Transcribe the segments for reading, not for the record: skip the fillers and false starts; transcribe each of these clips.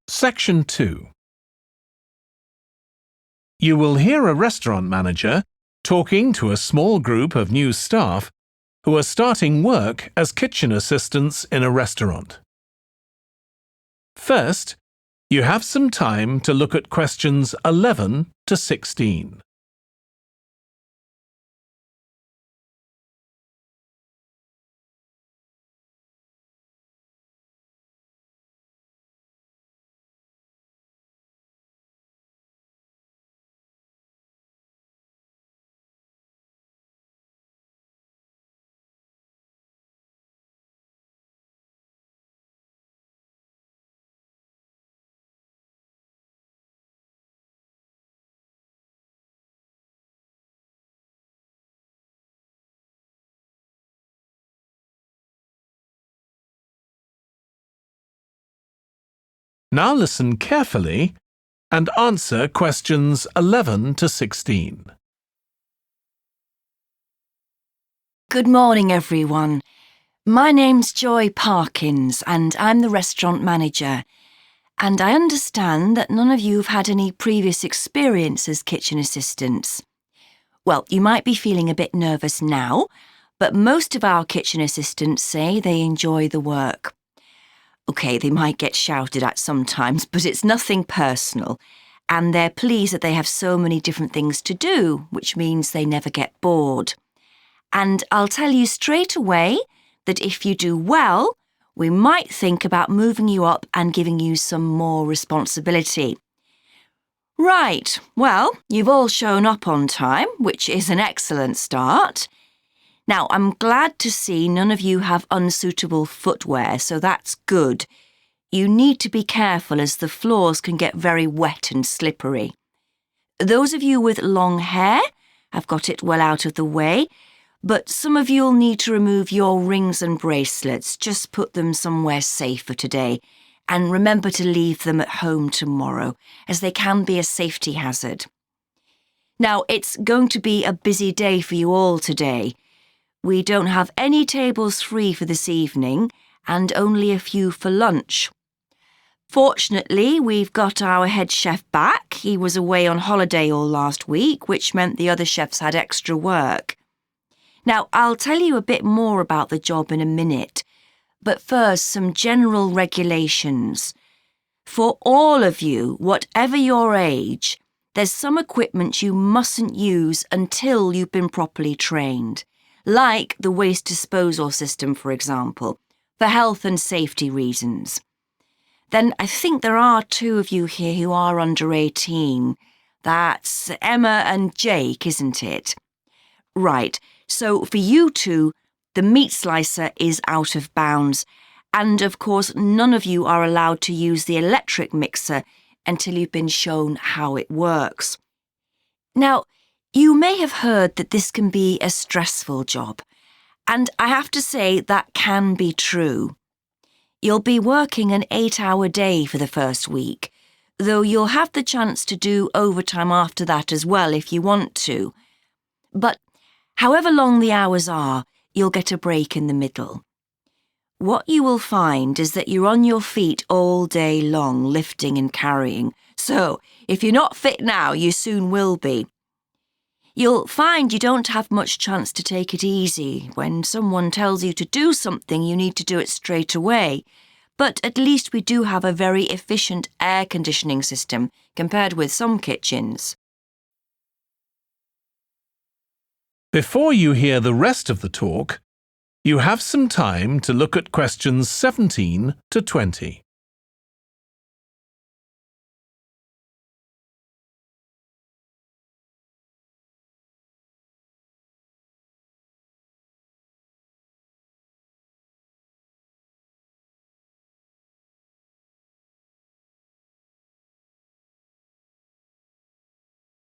Section 2. You will hear a restaurant manager talking to a small group of new staff who are starting work as kitchen assistants in a restaurant. First, you have some time to look at questions 11 to 16. Now listen carefully and answer questions 11 to 16. Good morning, everyone. My name's Joy Parkins and I'm the restaurant manager. And I understand that none of you have had any previous experience as kitchen assistants. Well, you might be feeling a bit nervous now, but most of our kitchen assistants say they enjoy the work. OK, they might get shouted at sometimes, but it's nothing personal. And they're pleased that they have so many different things to do, which means they never get bored. And I'll tell you straight away that if you do well, we might think about moving you up and giving you some more responsibility. Right, well, you've all shown up on time, which is an excellent start. Now, I'm glad to see none of you have unsuitable footwear, so that's good. You need to be careful as the floors can get very wet and slippery. Those of you with long hair have got it well out of the way, but some of you'll need to remove your rings and bracelets. Just put them somewhere safer today. And remember to leave them at home tomorrow, as they can be a safety hazard. Now, it's going to be a busy day for you all today. We don't have any tables free for this evening, and only a few for lunch. Fortunately, we've got our head chef back. He was away on holiday all last week, which meant the other chefs had extra work. Now, I'll tell you a bit more about the job in a minute, but first, some general regulations. For all of you, whatever your age, there's some equipment you mustn't use until you've been properly trained, like the waste disposal system, for example, for health and safety reasons. Then I think there are 2 of you here who are under 18. That's Emma and Jake, isn't it? Right, so for you 2, the meat slicer is out of bounds, and of course none of you are allowed to use the electric mixer until you've been shown how it works. Now, you may have heard that this can be a stressful job, and I have to say that can be true. You'll be working an 8-hour day for the first week, though you'll have the chance to do overtime after that as well if you want to. But however long the hours are, you'll get a break in the middle. What you will find is that you're on your feet all day long, lifting and carrying. So, if you're not fit now, you soon will be. You'll find you don't have much chance to take it easy. When someone tells you to do something, you need to do it straight away. But at least we do have a very efficient air conditioning system compared with some kitchens. Before you hear the rest of the talk, you have some time to look at questions 17 to 20.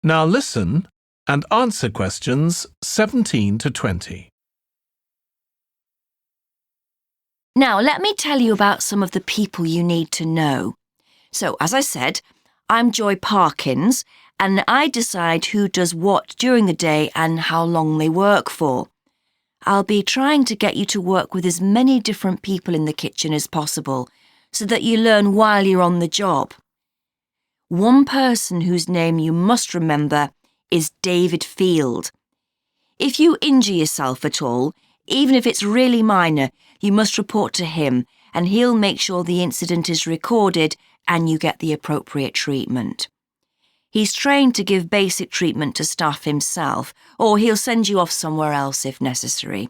Now listen and answer questions 17 to 20. Now, let me tell you about some of the people you need to know. So, as I said, I'm Joy Parkins, and I decide who does what during the day and how long they work for. I'll be trying to get you to work with as many different people in the kitchen as possible, so that you learn while you're on the job. One person whose name you must remember is David Field. If you injure yourself at all, even if it's really minor, you must report to him and he'll make sure the incident is recorded and you get the appropriate treatment. He's trained to give basic treatment to staff himself, or he'll send you off somewhere else if necessary.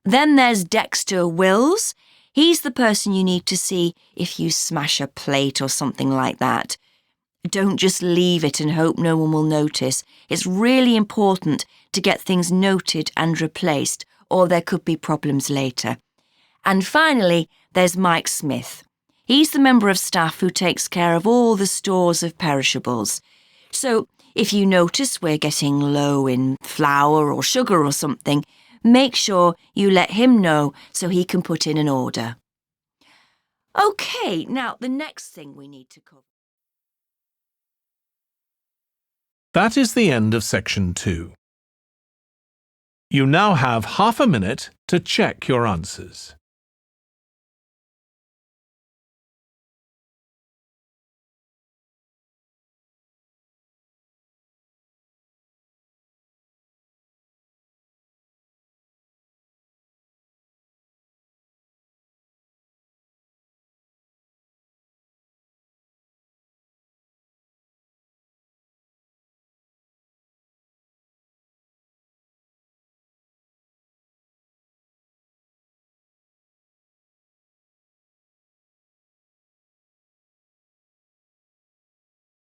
Then there's Dexter Wills. He's the person you need to see if you smash a plate or something like that. Don't just leave it and hope no one will notice. It's really important to get things noted and replaced, or there could be problems later. And finally, there's Mike Smith. He's the member of staff who takes care of all the stores of perishables. So if you notice we're getting low in flour or sugar or something, make sure you let him know so he can put in an order. OK, now the next thing we need to cover. That is the end of Section 2. You now have half a minute to check your answers.